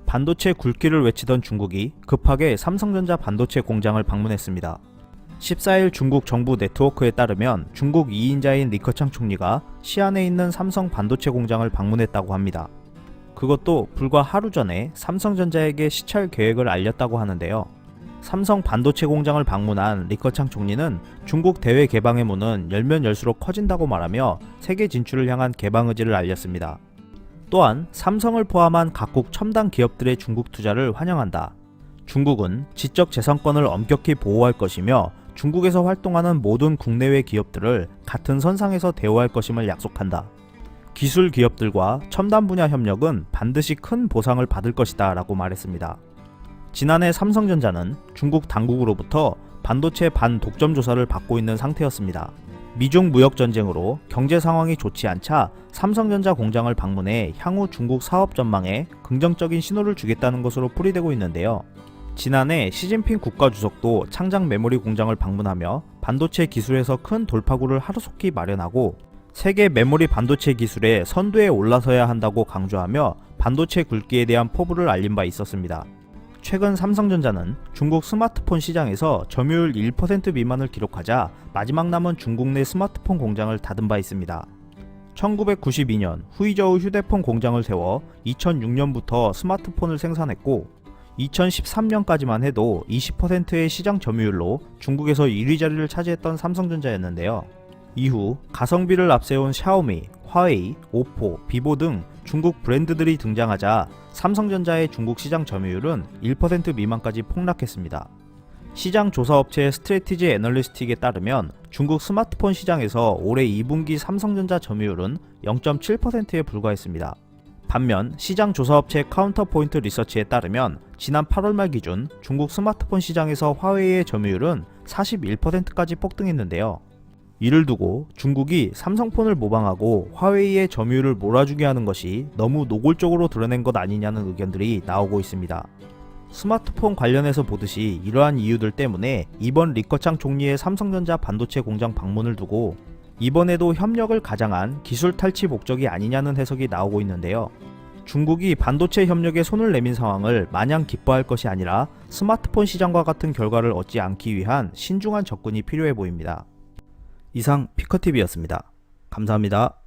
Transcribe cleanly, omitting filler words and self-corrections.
반도체 굵기를 외치던 중국이 급하게 삼성전자 반도체 공장을 방문했습니다. 14일 중국 정부 네트워크에 따르면 중국 2인자인 리커창 총리가 시안에 있는 삼성 반도체 공장을 방문했다고 합니다. 그것도 불과 하루 전에 삼성전자에게 시찰 계획을 알렸다고 하는데요. 삼성 반도체 공장을 방문한 리커창 총리는 중국 대외 개방의 문은 열면 열수록 커진다고 말하며 세계 진출을 향한 개방 의지를 알렸습니다. 또한 삼성을 포함한 각국 첨단 기업들의 중국 투자를 환영한다. 중국은 지적 재산권을 엄격히 보호할 것이며 중국에서 활동하는 모든 국내외 기업들을 같은 선상에서 대우할 것임을 약속한다. 기술 기업들과 첨단 분야 협력은 반드시 큰 보상을 받을 것이다 라고 말했습니다. 지난해 삼성전자는 중국 당국으로부터 반도체 반독점 조사를 받고 있는 상태였습니다. 미중 무역 전쟁으로 경제 상황이 좋지 않자 삼성전자 공장을 방문해 향후 중국 사업 전망에 긍정적인 신호를 주겠다는 것으로 풀이되고 있는데요. 지난해 시진핑 국가주석도 창장 메모리 공장을 방문하며 반도체 기술에서 큰 돌파구를 하루속히 마련하고 세계 메모리 반도체 기술의 선두에 올라서야 한다고 강조하며 반도체 굵기에 대한 포부를 알린 바 있었습니다. 최근 삼성전자는 중국 스마트폰 시장에서 점유율 1% 미만을 기록하자 마지막 남은 중국 내 스마트폰 공장을 닫은 바 있습니다. 1992년 후이저우 휴대폰 공장을 세워 2006년부터 스마트폰을 생산했고 2013년까지만 해도 20%의 시장 점유율로 중국에서 1위 자리를 차지했던 삼성전자였는데요. 이후 가성비를 앞세운 샤오미, 화웨이, 오포, 비보 등 중국 브랜드들이 등장하자 삼성전자의 중국 시장 점유율은 1% 미만까지 폭락했습니다. 시장 조사업체 스트래티지 애널리스틱에 따르면 중국 스마트폰 시장에서 올해 2분기 삼성전자 점유율은 0.7%에 불과했습니다. 반면 시장 조사업체 카운터포인트 리서치에 따르면 지난 8월 말 기준 중국 스마트폰 시장에서 화웨이의 점유율은 41%까지 폭등했는데요. 이를 두고 중국이 삼성폰을 모방하고 화웨이의 점유율을 몰아주게 하는 것이 너무 노골적으로 드러낸 것 아니냐는 의견들이 나오고 있습니다. 스마트폰 관련해서 보듯이 이러한 이유들 때문에 이번 리커창 총리의 삼성전자 반도체 공장 방문을 두고 이번에도 협력을 가장한 기술 탈취 목적이 아니냐는 해석이 나오고 있는데요. 중국이 반도체 협력에 손을 내민 상황을 마냥 기뻐할 것이 아니라 스마트폰 시장과 같은 결과를 얻지 않기 위한 신중한 접근이 필요해 보입니다. 이상 피커TV였습니다. 감사합니다.